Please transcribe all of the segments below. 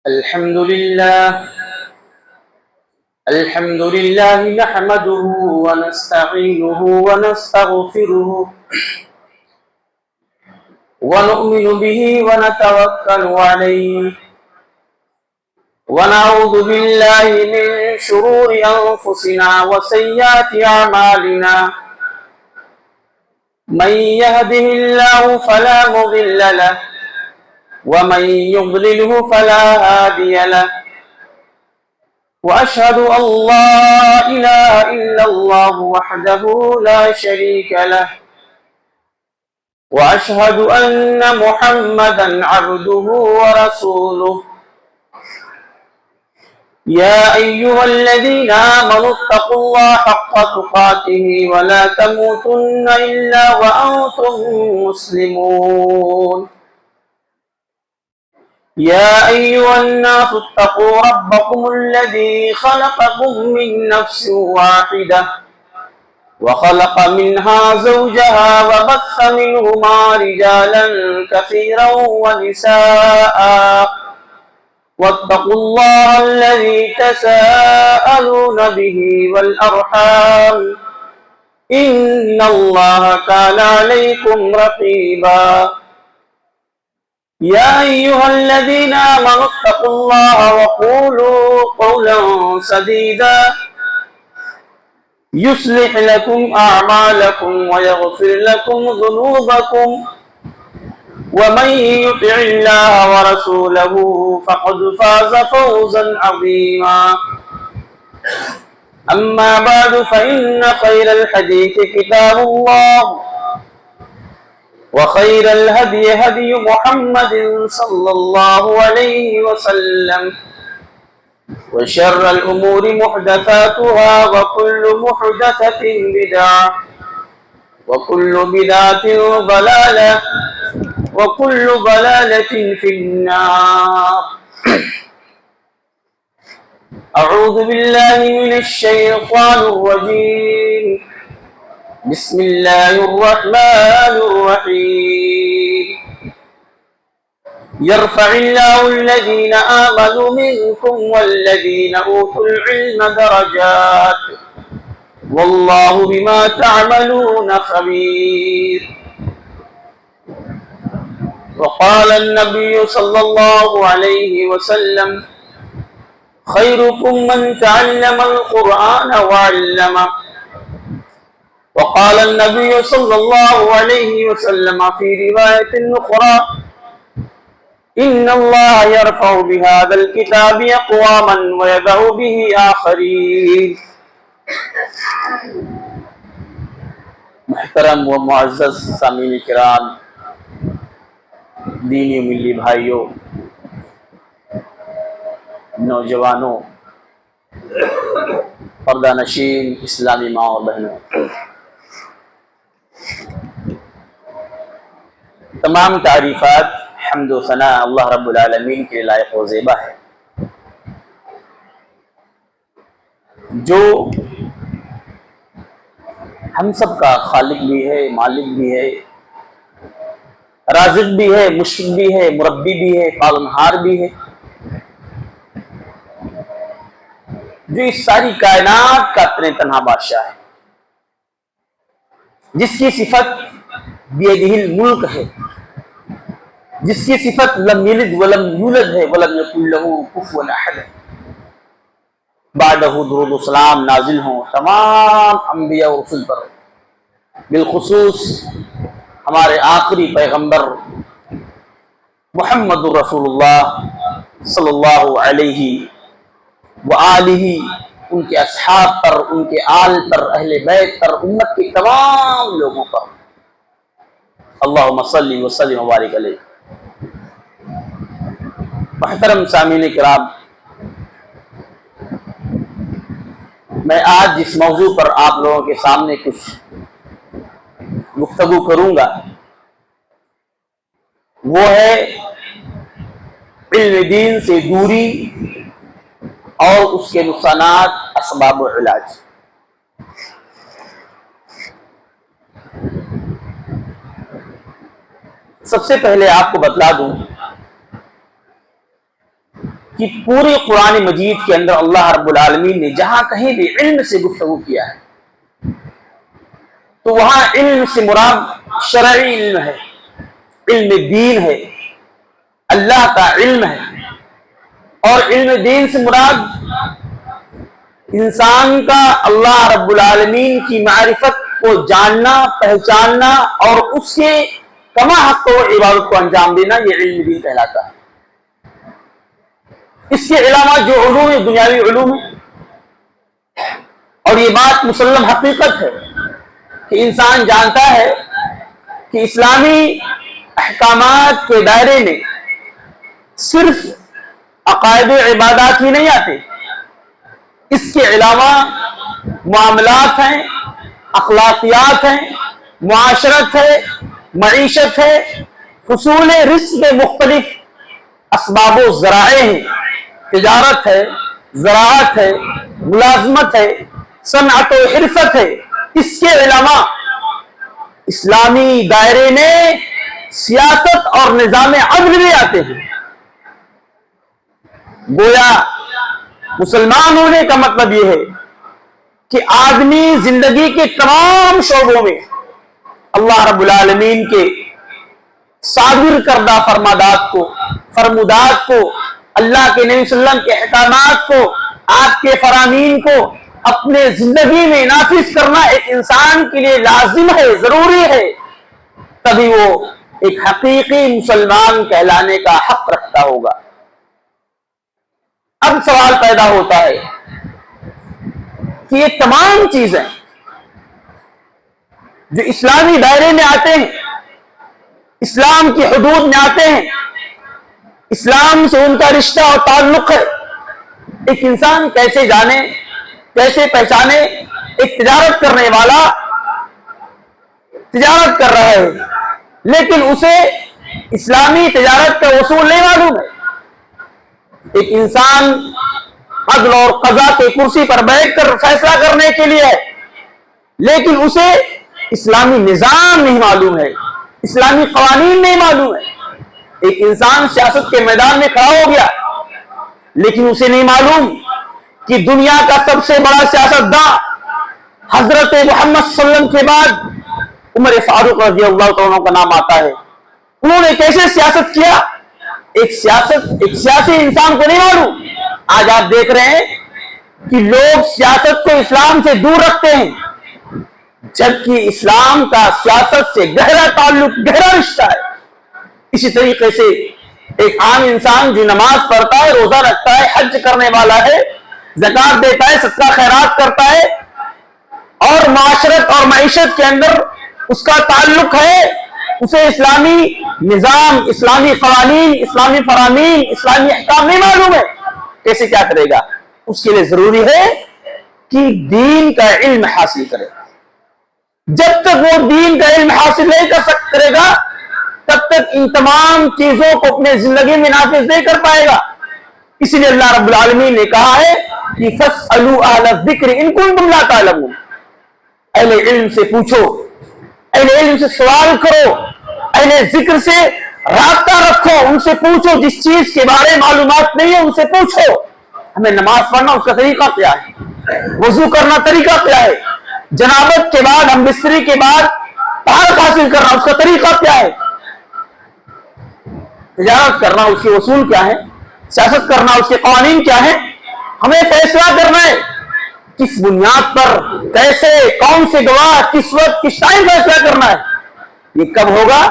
الحمد لله نحمده ونستعينه ونستغفره ونؤمن به ونتوكل عليه ونعوذ بالله من شرور أنفسنا وسيئات أعمالنا من يهده الله فلا مضل له ومن يضلله فلا هادي له وأشهد أن لا إله إلا الله وحده لا شريك له وأشهد أن محمدا عبده ورسوله يا أيها الذين آمنوا اتقوا الله حق تقاته ولا تموتن إلا وأنتم مسلمون يا أيها الناس اتقوا ربكم الذي خلقكم من نفس واحدة وخلق منها زوجها وبث منهما رجالا كثيرا ونساء واتقوا الله الذي تساءلون به والأرحام إن الله كان عليكم رقيبا يا أيها الذين آمنوا اتقوا الله وقولوا قولا سديدا يصلح لكم أعمالكم ويغفر لكم ذنوبكم ومن يطع الله ورسوله فقد فاز فوزا عظيما أما بعد فإن خير الحديث كتاب الله وخير الهدي هدي محمد صلى الله عليه وسلم وشر الأمور محدثاتها وكل محدثة بدعة وكل بدعة ضلالة وكل ضلالة في النار أعوذ بالله من الشيطان الرجيم بسم الله الرحمن الرحيم يرفع الله الذين آمنوا منكم والذين أوتوا العلم درجات والله بما تعملون خبير وقال النبي صلى الله عليه وسلم خيركم من تعلم القرآن وعلمه وقال النبي صلى الله عليه وسلم في رواية أخرى إن الله يرفع بهذا الكتاب أقواما ويدع به آخرين محترم و معزز سامعین کرام، دینی و ملی بھائیوں، نوجوانوں، پردہ نشین اسلامی ماں اور بہنوں، تمام تعریفات حمد و ثنا اللہ رب العالمین کے لائق و زیبا ہے، جو ہم سب کا خالق بھی ہے، مالک بھی ہے، رازق بھی ہے، مشفق بھی ہے، مربی بھی ہے، پالنہار بھی ہے، جو اس ساری کائنات کا تنہا بادشاہ ہے، جس کی صفت بیدہ الملک ہے، جس کی صفت لم یلد ولم یولد ہے ولم یکن لہ کفوا احد ہے۔ بعدہ درود و سلام نازل ہوں تمام انبیاء و رسل پر، بالخصوص ہمارے آخری پیغمبر محمد رسول اللہ صلی اللہ علیہ وآلہ، ان کے اصحاب پر، ان کے آل پر، اہل بیت پر، امت کے تمام لوگوں پر، اللہم صلی وسلم وبارک علیہ۔ محترم سامعین کرام، میں آج جس موضوع پر آپ لوگوں کے سامنے کچھ گفتگو کروں گا وہ ہے علم دین سے دوری اور اس کے نقصانات، اسباب و علاج۔ سب سے پہلے آپ کو بتلا دوں کہ پوری قرآن مجید کے اندر اللہ رب العالمین نے جہاں کہیں بھی علم سے گفتگو کیا ہے تو وہاں علم سے مراد شرعی علم ہے، علم دین ہے، اللہ کا علم ہے، اور علم دین سے مراد انسان کا اللہ رب العالمین کی معرفت کو جاننا، پہچاننا اور اس کے کما حق و عبادت کو انجام دینا، یہ علم دین کہلاتا ہے۔ اس کے علاوہ جو علوم ہے دنیاوی علوم ہے، اور یہ بات مسلم حقیقت ہے کہ انسان جانتا ہے کہ اسلامی احکامات کے دائرے میں صرف عقائد و عبادات ہی نہیں آتے، اس کے علاوہ معاملات ہیں، اخلاقیات ہیں، معاشرت ہے، معیشت ہے، حصول رزق کے مختلف اسباب و ذرائع ہیں، تجارت ہے، زراعت ہے، ملازمت ہے، صنعت و حرفت ہے۔ اس کے علاوہ اسلامی دائرے میں سیاست اور نظام عدل بھی آتے ہیں۔ گویا مسلمان ہونے کا مطلب یہ ہے کہ آدمی زندگی کے تمام شعبوں میں اللہ رب العالمین کے صادر کردہ فرمودات کو، اللہ کے نبی صلی اللہ علیہ وسلم کے احکامات کو، آپ کے فرامین کو اپنے زندگی میں نافذ کرنا ایک انسان کے لیے لازم ہے، ضروری ہے، تبھی وہ ایک حقیقی مسلمان کہلانے کا حق رکھتا ہوگا۔ اب سوال پیدا ہوتا ہے کہ یہ تمام چیزیں جو اسلامی دائرے میں آتے ہیں، اسلام کی حدود میں آتے ہیں، اسلام سے ان کا رشتہ اور تعلق ہے، ایک انسان کیسے جانے، کیسے پہچانے؟ ایک تجارت کرنے والا تجارت کر رہا ہے لیکن اسے اسلامی تجارت کا اصول نہیں معلوم ہے۔ ایک انسان عدل اور قضا کے کرسی پر بیٹھ کر فیصلہ کرنے کے لیے ہے لیکن اسے اسلامی نظام نہیں معلوم ہے، اسلامی قوانین نہیں معلوم ہے۔ ایک انسان سیاست کے میدان میں کھڑا ہو گیا لیکن اسے نہیں معلوم کہ دنیا کا سب سے بڑا سیاستداں حضرت محمد صلی اللہ علیہ وسلم کے بعد عمر فاروق رضی اللہ عنہ کا نام آتا ہے۔ انہوں نے کیسے سیاست کیا؟ ایک سیاسی انسان کو نہیں معلوم۔ آج آپ دیکھ رہے ہیں کہ لوگ سیاست کو اسلام سے دور رکھتے ہیں جبکہ اسلام کا سیاست سے گہرا تعلق، گہرا رشتہ ہے۔ اسی طریقے سے ایک عام انسان جو نماز پڑھتا ہے، روزہ رکھتا ہے، حج کرنے والا ہے، زکات دیتا ہے، صدقہ خیرات کرتا ہے اور معاشرت اور معیشت کے اندر اس کا تعلق ہے، اسے اسلامی نظام، اسلامی قوانین، اسلامی فرامین، اسلامی احکام نہیں معلوم ہے، کیسے کیا کرے گا؟ اس کے لیے ضروری ہے کہ دین کا علم حاصل کرے۔ جب تک وہ دین کا علم حاصل نہیں کرے گا تب تک ان تمام چیزوں کو اپنے زندگی میں نافذ نہیں کر پائے گا۔ اسی لیے اللہ رب العالمین نے کہا ہے کہ فَاسْأَلُوا أَهْلَ الذِّكْرِ إِن كُنتُمْ لَا تَعْلَمُونَ، اہل علم سے پوچھو، اہل علم سے سوال کرو، اہل ذکر سے رابطہ رکھو، ان سے پوچھو، جس چیز کے بارے معلومات نہیں ہے ان سے پوچھو۔ ہمیں نماز پڑھنا اس کا طریقہ کیا ہے؟ وضو کرنا طریقہ کیا ہے؟ جنابت کے بعد ہم بستری کے بعد طہارت حاصل کرنا اس کا طریقہ کیا ہے؟ تجارت کرنا اس کے اصول کیا ہے؟ سیاست کرنا اس کے قوانین کیا ہیں؟ ہمیں فیصلہ کرنا ہے کس بنیاد پر، کیسے، کون سے گواہ، کس وقت، کس ٹائم فیصلہ کرنا ہے۔ یہ کب ہوگا؟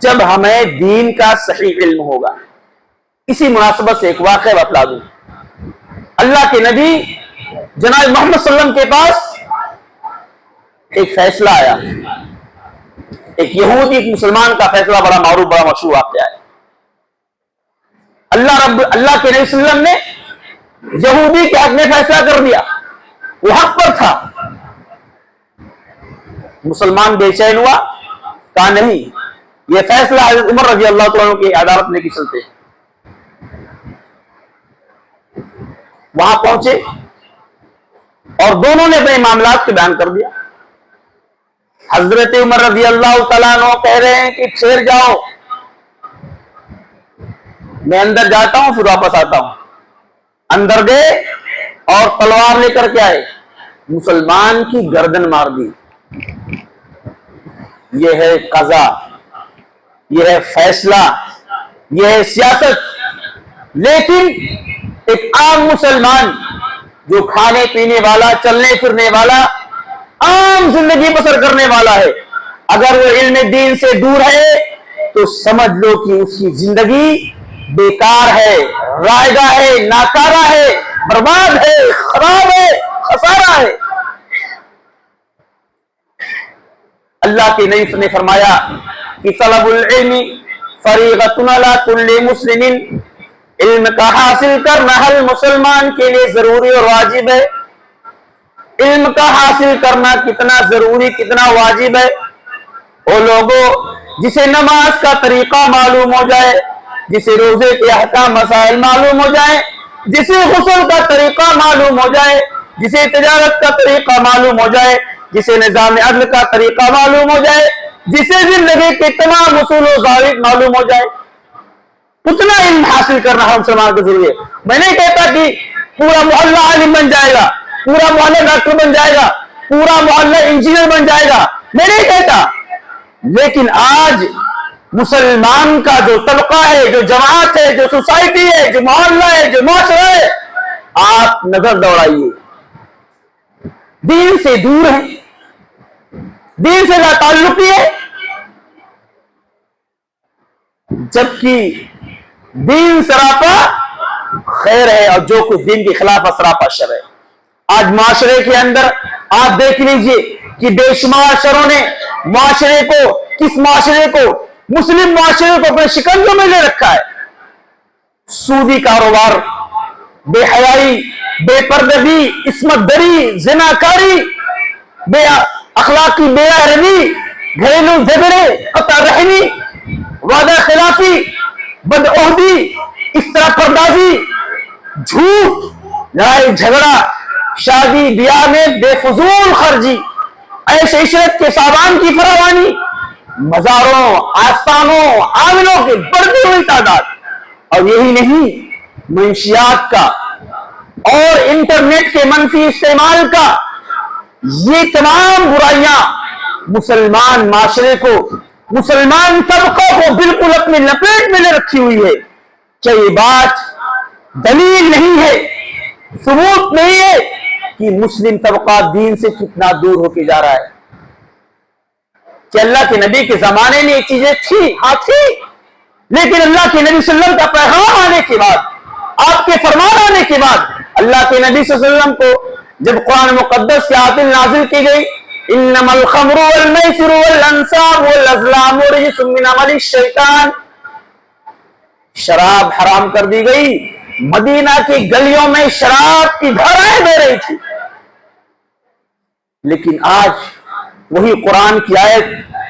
جب ہمیں دین کا صحیح علم ہوگا۔ اسی مناسبت سے ایک واقعہ بتلا دوں۔ اللہ کے نبی جناب محمد صلی اللہ علیہ وسلم کے پاس ایک فیصلہ آیا، ایک یہودی ایک مسلمان کا فیصلہ، بڑا معروف، بڑا مشہور واقعہ ہے۔ اللہ کے نبی صلی اللہ علیہ وسلم نے یہودی کے حق میں فیصلہ کر دیا، وہ حق پر تھا۔ مسلمان بے چین ہوا، کہا نہیں، یہ فیصلہ حضرت عمر رضی اللہ عنہ کی عدالت میں کی چلتے ہیں۔ وہاں پہنچے اور دونوں نے اپنے معاملات کو بیان کر دیا۔ حضرت عمر رضی اللہ تعالیٰ عنہ کہہ رہے ہیں کہ ٹھہر جاؤ، میں اندر جاتا ہوں پھر واپس آتا ہوں. اندر گئے اور تلوار لے کر کے آئے, مسلمان کی گردن مار دی. یہ ہے قضا, یہ ہے فیصلہ, یہ ہے سیاست. لیکن ایک عام مسلمان جو کھانے پینے والا, چلنے پھرنے والا, عام زندگی بسر کرنے والا ہے, اگر وہ علم دین سے دور ہے تو سمجھ لو کہ اس کی زندگی بیکار ہے, رائگاں ہے, ناکارہ ہے, برباد ہے, خراب ہے, خسارہ ہے. اللہ کے نبی نے فرمایا کہ طلب العلم فریضۃ علی کل مسلم, علم کا حاصل کرنا ہر مسلمان کے لیے ضروری اور واجب ہے. علم کا حاصل کرنا کتنا ضروری, کتنا واجب ہے. وہ لوگوں جسے نماز کا طریقہ معلوم ہو جائے, جسے روزے کے احکام مسائل معلوم ہو جائے, جسے غسل کا طریقہ معلوم ہو جائے, جسے تجارت کا طریقہ معلوم ہو جائے, جسے نظام عدل کا طریقہ معلوم ہو جائے, جسے زندگی کے تمام اصول و ضوابط معلوم ہو جائے, اتنا علم حاصل کرنا ہر مسلمان کو ضروری ہے. میں نہیں کہتا کہ پورا محلہ عالم بن جائے گا, پورا محلہ ڈاکٹر بن جائے گا, پورا محلہ انجینئر بن جائے گا, میں نہیں کہتا. لیکن آج مسلمان کا جو طبقہ ہے, جو جماعت ہے, جو سوسائٹی ہے, جو محلہ ہے, جو معاشرہ ہے, آپ نظر دوڑائیے, دین سے دور ہے, دین سے لا تعلقی ہے. جبکہ دین سراپا خیر ہے اور جو کچھ دین کے خلاف سراپا شر ہے. آج معاشرے کے اندر آپ دیکھ لیجئے کہ بے شمار شروں نے معاشرے کو, کس معاشرے کو, مسلم معاشرے کو اپنے شکنجوں میں لے رکھا ہے. سودی کاروبار, بے حیائی, بے پردگی, عصمت دری, زناکاری, بے اخلاقی بے ادبی, گھریلو جھگڑے, قطع رحمی, وعدہ خلافی, بدعہدی, استرا پردازی, جھوٹ, لڑائی جھگڑا, شادی بیاہ میں بے فضول خرچی, عیش عشرت کے سامان کی فراوانی, مزاروں, آستانوں, عاملوں کی بڑھتی ہوئی تعداد, اور یہی نہیں منشیات کا اور انٹرنیٹ کے منفی استعمال کا, یہ تمام برائیاں مسلمان معاشرے کو, مسلمان طبقوں کو بالکل اپنی لپیٹ میں لے رکھی ہوئی ہے. کیا یہ بات دلیل نہیں ہے, ثبوت نہیں ہے کہ مسلم طبقہ دین سے کتنا دور ہو کے جا رہا ہے؟ کہ اللہ کے نبی کے زمانے میں یہ چیزیں تھی, ہاں تھی, لیکن اللہ کے نبی صلی اللہ علیہ وسلم کا پیغام آنے کے بعد, آپ کے فرمان آنے کے بعد, اللہ کے نبی صلی اللہ علیہ وسلم کو جب قرآن مقدس کی آیت نازل کی گئی, انما الخمر والمیسر والانصاب والازلام رجس من عمل الشیطان, شراب حرام کر دی گئی. مدینہ کی گلیوں میں شراب کی دھارائیں بہ رہی تھی. لیکن آج وہی قرآن کی آیت,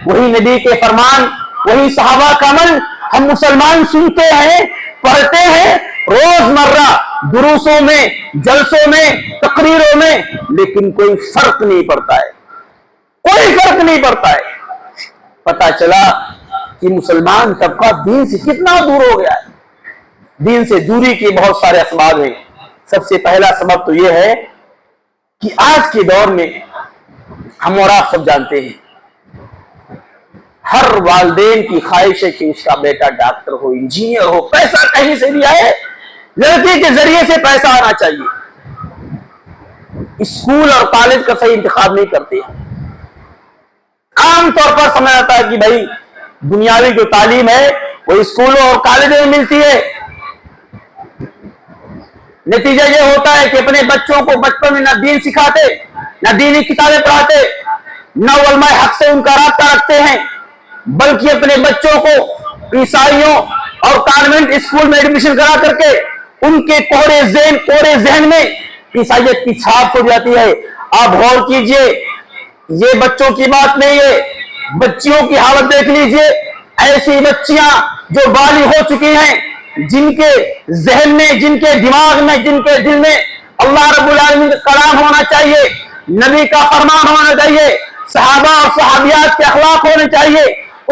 وہی نبی کے فرمان, وہی صحابہ کا عمل ہم مسلمان سنتے ہیں, پڑھتے ہیں روزمرہ دروسوں میں, جلسوں میں, تقریروں میں, لیکن کوئی فرق نہیں پڑتا ہے, کوئی فرق نہیں پڑتا ہے. پتہ چلا کہ مسلمان طبقہ دین سے کتنا دور ہو گیا ہے. دین سے دوری کے بہت سارے اسباب ہیں. سب سے پہلا سبب تو یہ ہے کہ آج کے دور میں ہم اور آپ سب جانتے ہیں, ہر والدین کی خواہش ہے کہ اس کا بیٹا ڈاکٹر ہو, انجینئر ہو, پیسہ کہیں سے بھی آئے, لڑکی کے ذریعے سے پیسہ آنا چاہیے. اسکول اور کالج کا صحیح انتخاب نہیں کرتے. عام طور پر سمجھا جاتا ہے کہ بھائی دنیاوی جو تعلیم ہے وہ اسکولوں اور کالجوں میں ملتی ہے. نتیجہ یہ ہوتا ہے کہ اپنے بچوں کو بچپن میں نہ دین سکھاتے, نہ دینی کتابیں پڑھاتے, نہ علماء حق سے ان کا رابطہ رکھتے ہیں, بلکہ اپنے بچوں کو عیسائیوں اور کانوینٹ اسکول میں ایڈمیشن کرا کر کے ان کے کوڑے ذہن میں عیسائیت کی چھاپ ہو جاتی ہے. آپ غور کیجئے, یہ بچوں کی بات نہیں ہے, بچیوں کی حالت دیکھ لیجئے. ایسی بچیاں جو بالغ ہو چکی ہیں, جن کے ذہن میں, جن کے دماغ میں, جن کے دل میں اللہ رب العالمین کا کلام ہونا چاہیے, نبی کا فرمان ہونا چاہیے, صحابہ اور صحابیات کے اخلاق ہونے چاہیے,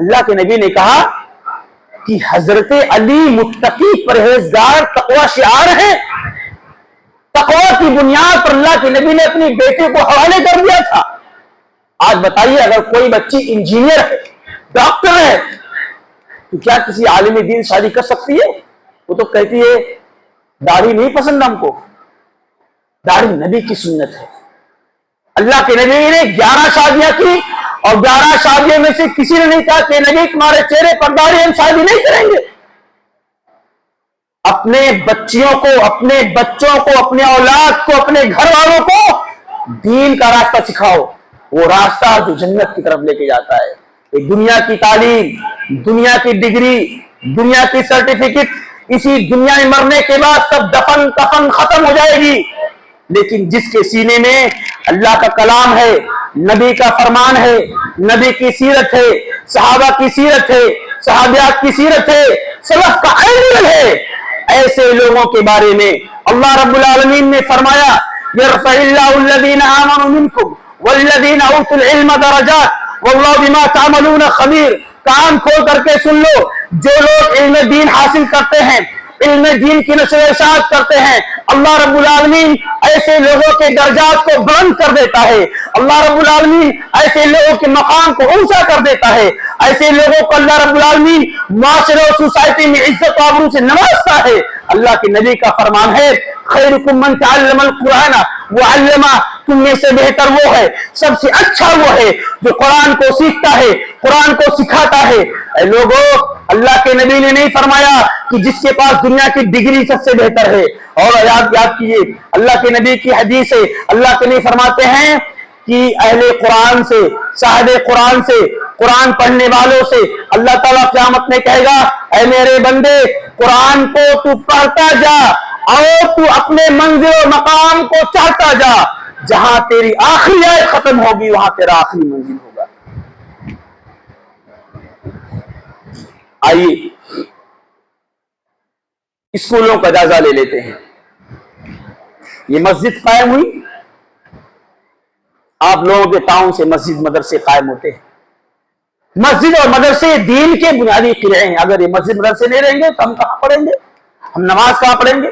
اللہ کے نبی نے کہا کہ حضرت علی متقی پرہیزگار تقوی شعار ہیں. تقوی کی بنیاد پر اللہ کے نبی نے اپنی بیٹے کو حوالے کر دیا تھا. آج بتائیے اگر کوئی بچی انجینئر ہے, ڈاکٹر ہے, تو کیا کسی عالم دین شادی کر سکتی ہے؟ وہ تو کہتی ہے داڑھی نہیں پسند ہم کو, داڑھی نبی کی سنت ہے. اللہ کے نبی نے 11 شادیاں کی اور 11 شادیوں میں سے کسی نے نہیں کہا کہ نبی تمہارے چہرے پر داڑھی ہم شادی نہیں کریں گے. اپنے بچیوں کو, اپنے بچوں کو, اپنے اولاد کو, اپنے گھر والوں کو دین کا راستہ سکھاؤ, وہ راستہ جو جنت کی طرف لے کے جاتا ہے. دنیا کی تعلیم, دنیا کی ڈگری, دنیا کی سرٹیفکیٹ, اسی دنیا میں مرنے کے بعد سب دفن کفن ختم ہو جائے گی. لیکن جس کے سینے میں اللہ کا کلام ہے, نبی کا فرمان ہے, نبی کی سیرت ہے, صحابہ کی سیرت ہے, صحابیات کی سیرت ہے, سلف کا علم ہے, ایسے لوگوں کے بارے میں اللہ رب العالمین نے فرمایا یرفع اللہ الذین آمنوا منکم والذین اوتوا العلم درجات واللہ بما تعملون خبیر. کان کھول کر کے سن لو, جو لوگ علم دین حاصل کرتے ہیں, علم دین کی نشر و ارشاد کرتے ہیں, اللہ رب العالمین ایسے لوگوں کے درجات کو بلند کر دیتا ہے. اللہ رب العالمین ایسے لوگوں کے مقام کو اونچا کر دیتا ہے. ایسے لوگوں کو اللہ رب العالمین معاشرے اور سوسائٹی میں عزت و آبرو سے نوازتا ہے. اللہ کے نبی کا فرمان ہے خیرکم من تعلم القرآن وعلمہ, تم میں سے بہتر وہ ہے, سب سے اچھا وہ ہے جو قرآن کو سیکھتا ہے, قرآن کو سکھاتا ہے. اے لوگوں, اللہ کے نبی نے نہیں فرمایا کہ جس کے پاس دنیا کی ڈگری سب سے بہتر ہے. اور یاد کیجئے اللہ کے نبی کی حدیث ہے, اللہ کے نبی فرماتے ہیں کہ اہل قرآن سے, صاحب قرآن سے, قرآن پڑھنے والوں سے اللہ تعالیٰ قیامت میں کہے گا اے میرے بندے قرآن کو تو پڑھتا جا اور تو اپنے منزل و مقام کو چاہتا جا, جہاں تیری آخری آیت ختم ہوگی وہاں تیرا آخری منزل ہوگا. آئیے اسکولوں کا جائزہ لے لیتے ہیں. یہ مسجد قائم ہوئی, آپ لوگوں کے تعاون سے مسجد مدرسے قائم ہوتے ہیں. مسجد اور مدرسے دین کے بنیادی قلعے ہیں. اگر یہ مسجد مدرسے نہیں رہیں گے تو ہم کہاں پڑھیں گے, ہم نماز کہاں پڑھیں گے؟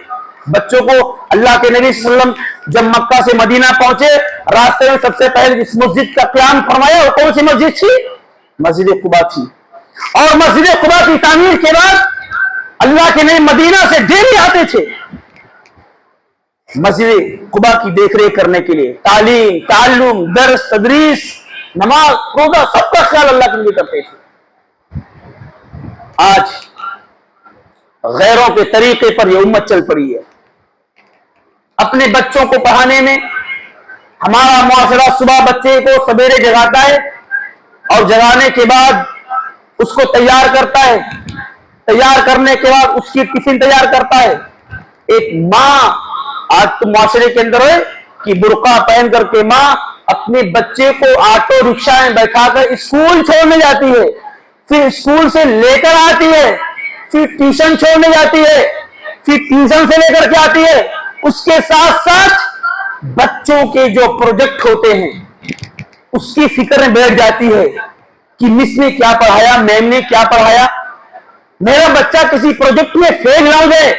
بچوں کو اللہ کے نبی صلی اللہ علیہ وسلم جب مکہ سے مدینہ پہنچے, راستے میں سب سے پہلے جس مسجد کا قیام فرمایا وہ کون سی مسجد تھی؟ مسجد قباء تھی. اور مسجد قباء کی تعمیر کے بعد اللہ کے نبی مدینہ سے ڈیلی آتے تھے مسجد قباء کی دیکھ ریکھ کرنے کے لیے. تعلیم, تعلم, درس, تدریس, نماز, روزہ, سب کا خیال اللہ کے لیے کرتے تھے. آج غیروں کے طریقے پر یہ امت چل پڑی ہے. اپنے بچوں کو پڑھانے میں ہمارا معاشرہ صبح بچے کو سویرے جگاتا ہے اور جگانے کے بعد اس کو تیار کرتا ہے, تیار کرنے کے بعد اس کی ٹفن تیار کرتا ہے. ایک ماں آج تو معاشرے کے اندر ہے کہ برقع پہن کر کے ماں اپنے بچے کو آٹو رکشا میں بیٹھا کر اسکول چھوڑنے جاتی ہے, پھر اسکول سے لے کر آتی ہے, پھر ٹیوشن چھوڑنے جاتی ہے, پھر ٹیوشن سے لے کر کے آتی ہے. اس کے ساتھ ساتھ بچوں کے جو پروجیکٹ ہوتے ہیں اس کی فکر میں بیٹھ جاتی ہے کہ مس نے کیا پڑھایا, میم نے کیا پڑھایا, میرا بچہ کسی پروجیکٹ میں فیل نہ ہو جائے,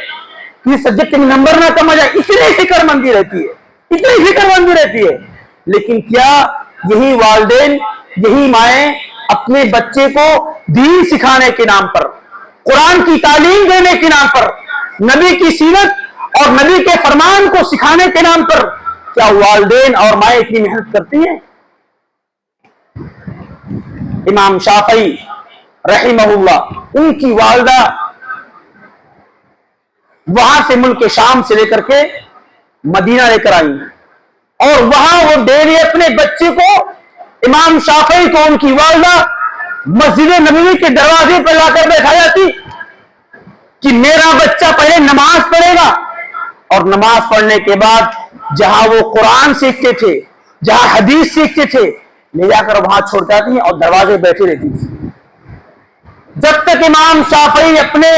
کسی سبجیکٹ میں نمبر نہ کم آ جائے. اتنی فکر مندی رہتی ہے, اتنی فکر مندی رہتی ہے. لیکن کیا یہی والدین, یہی مائیں اپنے بچے کو دین سکھانے کے نام پر, قرآن کی تعلیم دینے کے نام پر, نبی کی سیرت اور نبی کے فرمان کو سکھانے کے نام پر, کیا والدین اور مائیں اتنی محنت کرتی ہیں؟ امام شافعی رحمہ اللہ, ان کی والدہ وہاں سے ملک شام سے لے کر کے مدینہ لے کر آئی اور وہاں وہ ڈیلی اپنے بچے کو, امام شافعی کو ان کی والدہ مسجد نبوی کے دروازے پر لا کر بیٹھا جاتی کہ میرا بچہ پہلے نماز پڑھے گا اور نماز پڑھنے کے بعد جہاں وہ قرآن سیکھتے تھے, جہاں حدیث سیکھتے تھے, لے جا کر وہاں چھوڑ جاتی اور دروازے بیٹھی رہتی تھی. جب تک امام شافعی اپنے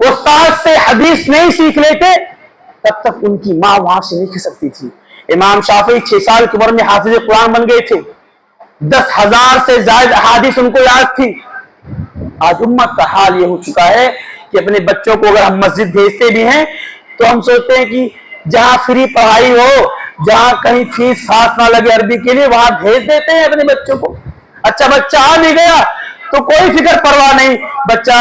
استاد سے حدیث نہیں سیکھ لیتے تب تک ان کی ماں وہاں سے نہیں کھسکتی تھی. امام شافعی 6 سال کی عمر میں حافظ قرآن بن گئے تھے. 10,000 سے زائد احادیث ان کو یاد تھی. آج امت کا حال یہ ہو چکا ہے کہ اپنے بچوں کو اگر ہم مسجد بھیجتے بھی ہیں تو ہم سوچتے ہیں کہ جہاں فری پڑھائی ہو، جہاں کہیں فیس خاص نہ لگے عربی کے لیے، وہاں بھیج دیتے ہیں اپنے بچوں کو۔ اچھا بچہ آ بھی گیا تو کوئی فکر پرواہ نہیں، بچہ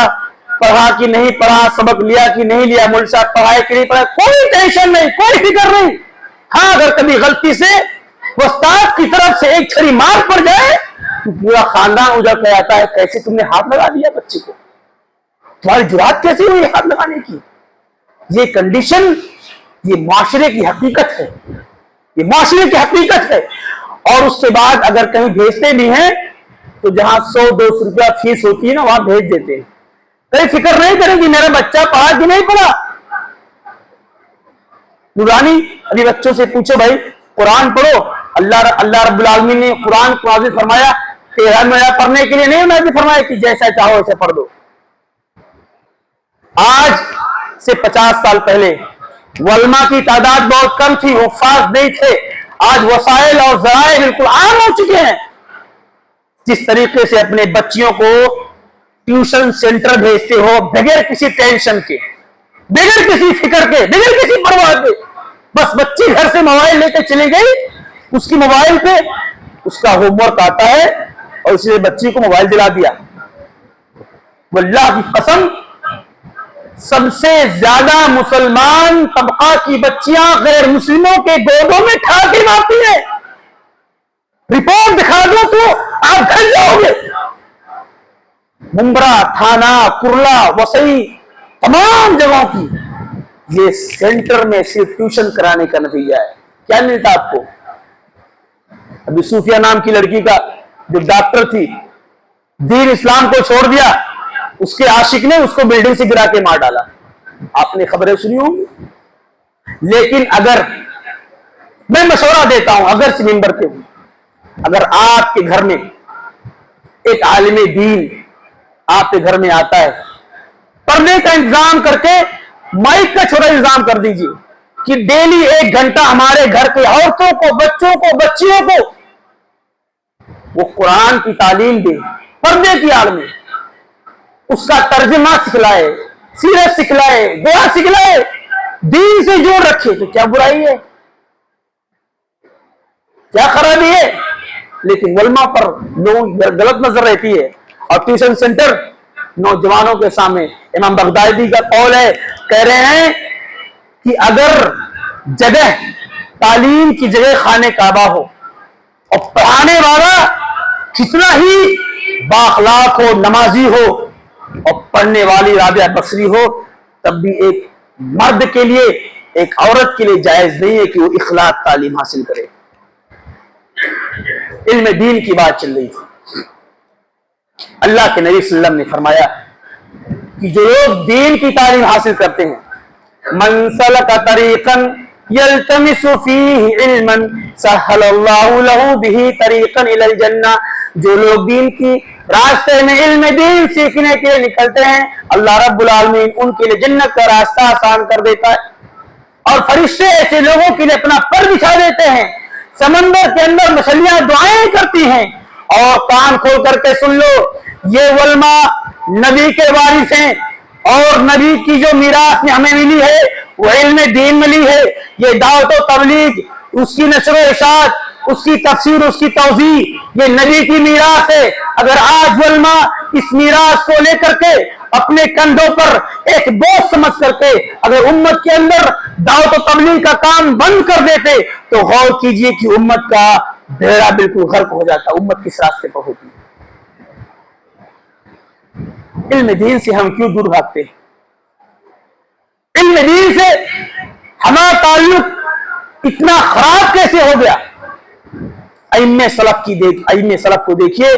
پڑھا کہ نہیں پڑھا، سبق لیا کہ نہیں لیا، مول صاحب پڑھائے کہ نہیں پڑھائے، کوئی ٹینشن نہیں، کوئی فکر نہیں۔ ہاں اگر کبھی غلطی سے استاد کی طرف سے ایک چھری مار پڑ جائے تو پورا خاندان اجڑ کے آتا ہے، کیسے تم نے ہاتھ لگا دیا بچے کو، تمہاری جرات کیسی ہوئی ہاتھ لگانے کی؟ یہ کنڈیشن، یہ معاشرے کی حقیقت ہے، یہ معاشرے کی حقیقت ہے۔ اور اس کے بعد اگر کہیں بھیجتے بھی ہیں تو جہاں 100-200 روپیہ فیس ہوتی ہے نا وہاں بھیج دیتے ہیں، کوئی فکر نہیں کریں کہ میرا بچہ پڑھا کہ نہیں پڑھا۔ نورانی ابھی بچوں سے پوچھو بھائی قرآن پڑھو، اللہ رب العالمین نے قرآن کو نازل فرمایا تیرا میرا پڑھنے کے لیے نہیں نازل فرمایا کہ جیسا چاہو ویسے پڑھ دو۔ آج سے 50 سال پہلے علماء کی تعداد بہت کم تھی، حفاظ نہیں تھے، آج وسائل اور ذرائع بالکل عام ہو چکے ہیں۔ جس طریقے سے اپنے بچیوں کو ٹیوشن سینٹر بھیجتے ہو بغیر کسی ٹینشن کے، بغیر کسی فکر کے، بغیر کسی پرواہ کے، بس بچی گھر سے موبائل لے کے چلی گئی، اس کی موبائل پہ اس کا ہوم ورک آتا ہے اور اس نے بچی کو موبائل دلا دیا۔ واللہ کی قسم سب سے زیادہ مسلمان طبقہ کی بچیاں غیر مسلموں کے گودوں میں ٹھا کے مارتی ہیں۔ رپورٹ دکھا دو تو آپ گھر جاؤ گے۔ ممبرا، تھانہ، کرلا، وسئی، تمام جگہوں کی یہ سینٹر میں صرف ٹیوشن کرانے کا نتیجہ ہے۔ کیا ملتا آپ کو؟ ابھی صوفیہ نام کی لڑکی کا جو ڈاکٹر تھی، دین اسلام کو چھوڑ دیا، اس کے عاشق نے اس کو بلڈنگ سے گرا کے مار ڈالا، آپ نے خبریں سنی ہوں گی۔ لیکن اگر میں مشورہ دیتا ہوں، اگر ممبر پہ ہوں، اگر آپ کے گھر میں ایک عالم دین آپ کے گھر میں آتا ہے، پڑھنے کا انتظام کر کے مائک کا چھوٹا انتظام کر دیجئے کہ ڈیلی 1 گھنٹہ ہمارے گھر کے عورتوں کو، بچوں کو، بچیوں کو وہ قرآن کی تعلیم دے، پردے کی آڑ میں اس کا ترجمہ سکھلائے، سیرت سکھلائے، دعا سکھلائے، دین سے جوڑ رکھے، تو کیا برائی ہے، کیا خرابی ہے؟ لیکن علماء پر لوگ غلط نظر رہتی ہے۔ اور ٹیوشن سینٹر نوجوانوں کے سامنے، امام بغدادی کا قول ہے، کہہ رہے ہیں کہ اگر جگہ تعلیم کی جگہ خانہ کعبہ ہو اور پڑھانے والا کتنا ہی بااخلاق ہو، نمازی ہو، اور پڑھنے والی رابعہ بصری ہو، تب بھی ایک مرد کے لیے، ایک عورت کے لیے جائز نہیں ہے کہ وہ اخلاق تعلیم حاصل کرے۔ علم دین کی بات چل رہی تھی۔ اللہ کے نبی صلی اللہ علیہ وسلم نے فرمایا کہ جو لوگ دین کی تعلیم حاصل کرتے ہیں، من سلک طریقا یلتمس فیہ علما سہل اللہ لہ بہ طریقا الی الجنہ، جو لوگ دین کی راستے میں علم دین سیکھنے کے لیے نکلتے ہیں، اللہ رب العالمین ان کے لیے جنت کا راستہ آسان کر دیتا ہے۔ اور فرشتے ایسے لوگوں کے لیے اپنا پر بچھا دیتے ہیں، سمندر کے اندر مچھلیاں دعائیں کرتی ہیں۔ اور کان کھول کر کے سن لو، یہ علماء نبی کے وارث ہیں، اور نبی کی جو میراث میں ہمیں ملی ہے وہ علم دین ملی ہے۔ یہ دعوت و تبلیغ، اس کی نشر و اشاعت، اس کی تفسیر، اس کی توضیح، یہ نبی کی میراث ہے۔ اگر آج علماء اس میراث کو لے کر کے اپنے کندھوں پر ایک بوجھ سمجھ کر کے اگر امت کے اندر دعوت و تبلیغ کا کام بند کر دیتے تو غور کیجئے کہ امت کا بیڑا بالکل غرق ہو جاتا، امت کس راستے پر ہوتی۔ علم دین سے ہم کیوں دور بھاگتے ہیں؟ علم دین سے ہمارا تعلق اتنا خراب کیسے ہو گیا؟ ائمہ سلف کو دیکھیے،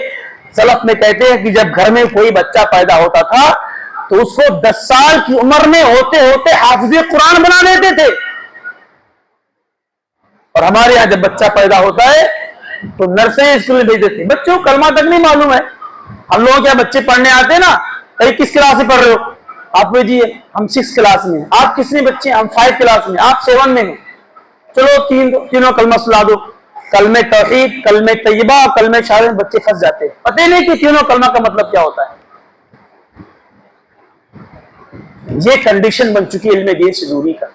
سلف میں کہتے ہیں کہ جب گھر میں کوئی بچہ پیدا ہوتا تھا تو اس کو 10 سال کی عمر میں ہوتے ہوتے حافظ قرآن بنا دیتے تھے۔ اور ہمارے یہاں جب بچہ پیدا ہوتا ہے تو نرسری اسکول میں بھیج دیتے ہیں، بچوں کو کلمہ تک نہیں معلوم ہے۔ ہم لوگوں کیا بچے پڑھنے آتے ہیں نا، کہیں کس کلاس میں پڑھ رہے ہو؟ آپ بھیجیے ہم 6 کلاس میں ہیں۔ آپ کتنے بچے؟ ہم 5 کلاس میں، آپ 7 میں ہیں۔ چلو تینوں کلمہ سلا دو، کلمہ توحید، کلمہ طیبہ، کلمہ شہادت، بچے پھنس جاتے ہیں، پتہ نہیں کہ تینوں کلمہ کا مطلب کیا ہوتا ہے۔ یہ کنڈیشن بن چکی ہے علم دین سے دوری کا۔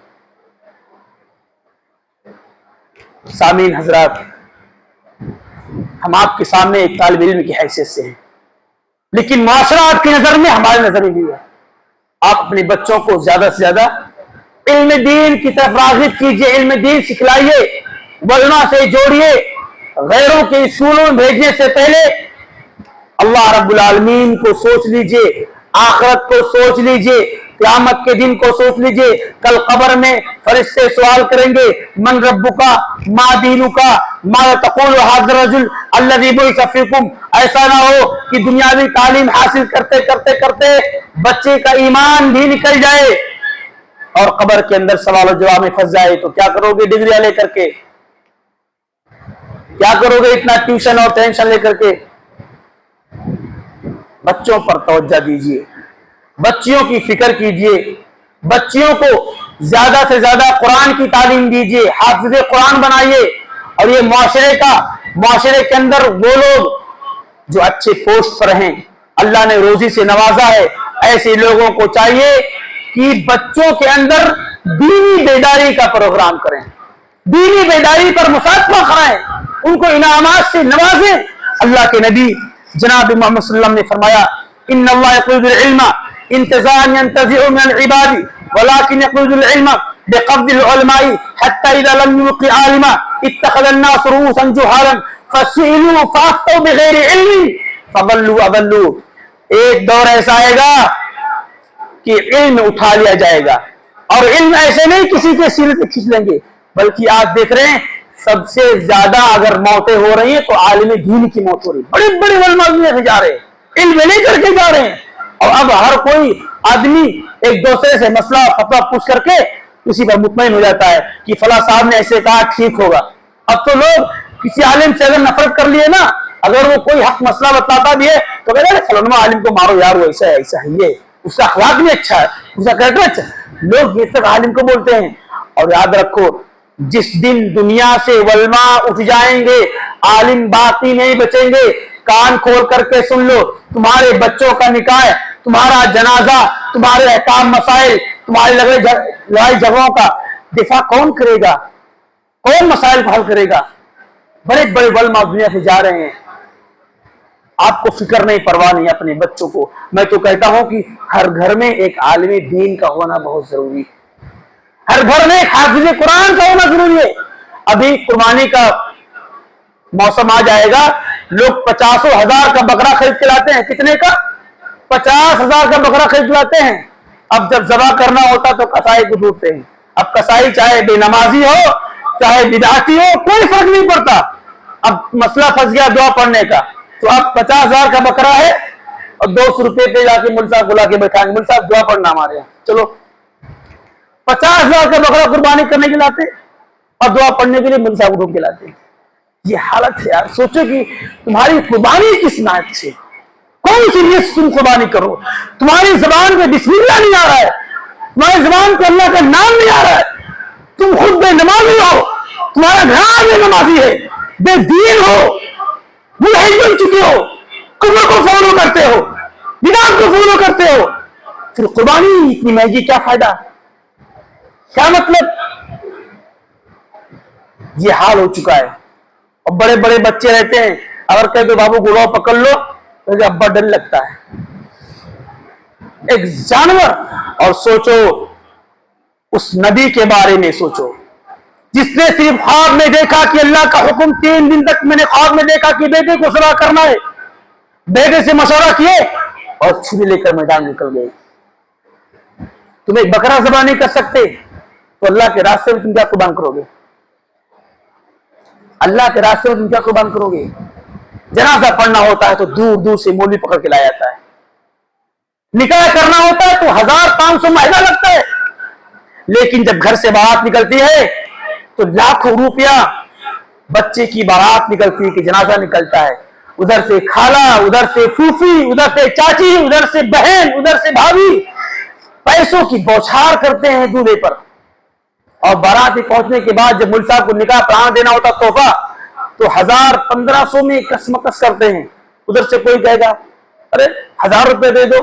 سامعین حضرات، ہم آپ کے سامنے ایک طالب علم کی حیثیت سے ہیں، لیکن معاشرہ آپ کی نظر میں ہماری نظر میں بھی ہے۔ آپ اپنے بچوں کو زیادہ سے زیادہ علم دین کی طرف راغب کیجئے، علم دین سکھلائیے، علماء سے جوڑیے۔ غیروں کے اسکولوں میں بھیجنے سے پہلے اللہ رب العالمین کو سوچ لیجئے، آخرت کو سوچ لیجئے، قیامت کے دن کو سوچ لیجئے۔ کل قبر میں فرشتے سوال کریں گے، من ربکا ما دینکا ما تقول هذا الرجل الذي بعث فيكم۔ ایسا نہ ہو کہ دنیاوی تعلیم حاصل کرتے کرتے کرتے بچے کا ایمان بھی نکل جائے اور قبر کے اندر سوال و جواب میں پھنس جائے تو کیا کرو گے؟ ڈگریاں لے کر کے کیا کرو گے؟ اتنا ٹیوشن اور ٹینشن لے کر کے۔ بچوں پر توجہ دیجیے، بچیوں کی فکر کیجیے، بچیوں کو زیادہ سے زیادہ قرآن کی تعلیم دیجیے، حافظ قرآن بنائیے۔ اور یہ معاشرے کے اندر وہ لوگ جو اچھے پوسٹ پر ہیں، اللہ نے روزی سے نوازا ہے، ایسے لوگوں کو چاہیے کہ بچوں کے اندر دینی بیداری کا پروگرام کریں، دینی بیداری پر مسابقہ کرائیں، ان کو انعامات سے نوازیں۔ اللہ کے نبی جناب محمد صلی اللہ علیہ وسلم نے فرمایا، ان اللہ یقبض العلم انتزاعا ينتزع من العباد ولكن يقبض العلم بقبض العلماء حتى اذا لم يبق عالما اتخذ الناس رؤوسا جهالا فسئلوا فافتوا بغیر علم فضلوا اضلوا۔ ایک دور ایسا آئے گا کہ علم اٹھا لیا جائے گا، اور علم ایسے نہیں کسی کے سینے سے کھینچ لیں گے، بلکہ آج دیکھ رہے ہیں سب سے زیادہ اگر موتیں ہو رہی ہیں تو عالم دین کی موت ہو رہی ہے۔ بڑے بڑے علماء دنیا سے جا رہے ہیں، علم نہیں کر کے جا رہے ہیں، اور اب ہر کوئی آدمی ایک دوسرے سے مسئلہ فتویٰ پوچھ کر کے اسی پر مطمئن ہو جاتا ہے کہ فلاں صاحب نے ایسے کہا ٹھیک ہوگا۔ اب تو لوگ کسی عالم سے اگر نفرت کر لیے نا، اگر وہ کوئی حق مسئلہ بتاتا بھی ہے تو کہتے ہیں فلاں عالم کو مارو یار، وہ ایسا ہے ایسا ہے، یہ اس کا اخلاق بھی اچھا ہے، اس کا کریکٹر اچھا ہے، لوگ یہ تک عالم کو بولتے ہیں۔ اور یاد رکھو، جس دن دنیا سے علماء اٹھ جائیں گے، عالم باقی نہیں بچیں گے۔ کان کھول کر کے سن لو، تمہارے بچوں کا نکاح، تمہارا جنازہ، تمہارے احکام مسائل، تمہارے لڑائی جھگڑوں کا دفاع کون کرے گا؟ کون مسائل کو حل کرے گا؟ بڑے بڑے علماء دنیا سے جا رہے ہیں، آپ کو فکر نہیں، پرواہ نہیں اپنے بچوں کو۔ میں تو کہتا ہوں کہ ہر گھر میں ایک عالم دین کا ہونا بہت ضروری ہے، ہر گھر میں ایک حافظ قرآن کا ہونا ضروری ہے۔ ابھی قربانی کا موسم آ جائے گا، لوگ 50,000 کا بکرا خرید کے لاتے ہیں۔ کتنے کا؟ 50,000 کا بکرا خرید لاتے ہیں۔ اب جب ذبح کرنا ہوتا تو کسائی کو ڈھونڈتے ہیں۔ اب کسائی چاہے بے نمازی ہو چاہے بدعتی ہو، کوئی فرق نہیں پڑتا۔ اب مسئلہ پھنس گیا دعا پڑھنے کا، تو اب 50,000 کا بکرا ہے اور 200 روپے پہ جا کے مل صاحب بلا کے بیٹھائیں گے، مل صاحب دعا پڑھنا ہمارے یہاں، چلو 50,000 کا بکرا قربانی کرنے کے لاتے اور دعا پڑھنے کے لیے مل صاحب ڈھونڈ کے لاتے۔ یہ حالت ہے یار، سوچو کہ تمہاری قربانی کس نائب سے، کون سی نیت سے تم قربانی کرو؟ تمہاری زبان پہ بسم اللہ نہیں آ رہا ہے، تمہاری زبان پہ اللہ کا نام نہیں آ رہا ہے، تم خود بے نمازی ہو، تمہارا گھر بے نمازی ہے، بے دین ہو، ملحد بن چکے ہو، کفر کو فالو کرتے ہو، بدعت کو فالو کرتے ہو، پھر قربانی اتنی مہنگی کیا فائدہ؟ کیا مطلب؟ یہ حال ہو چکا ہے۔ اور بڑے بڑے بچے رہتے ہیں، اگر کہتے بابو گڑو پکڑ لو تو ابا ڈر لگتا ہے، ایک جانور۔ اور سوچو اس نبی کے بارے میں، سوچو جس نے صرف خواب میں دیکھا کہ اللہ کا حکم 3 دن تک میں نے خواب میں دیکھا کہ بیٹے کو ذبح کرنا ہے، بیٹے سے مشورہ کیے اور چھری لے کر میدان نکل گئے۔ تم ایک بکرا ذبح نہیں کر سکتے تو اللہ کے راستے میں تم کیا قربان کرو گے؟ اللہ کے راستے میں تم کیا قربان کرو گے؟ جنازہ پڑھنا ہوتا ہے تو دور دور سے مولوی پکڑ کے لایا جاتا ہے، نکاح کرنا ہوتا ہے تو 1,500 مہینہ لگتا ہے، لیکن جب گھر سے بارات نکلتی ہے تو لاکھوں روپیہ بچے کی بارات نکلتی ہے کہ جنازہ نکلتا ہے، ادھر سے خالہ، ادھر سے پھوپھی، ادھر سے چاچی، ادھر سے بہن، ادھر سے بھابھی، پیسوں کی بوچھار کرتے ہیں دولہے پر۔ اور بارات پہنچنے کے بعد جب مل صاحب کو نکاح پڑھانا دینا ہوتا تحفہ تو 1,000-1,500 میں کس مکس کرتے ہیں۔ ادھر سے کوئی کہے گا ارے 1,000 روپے دے دو،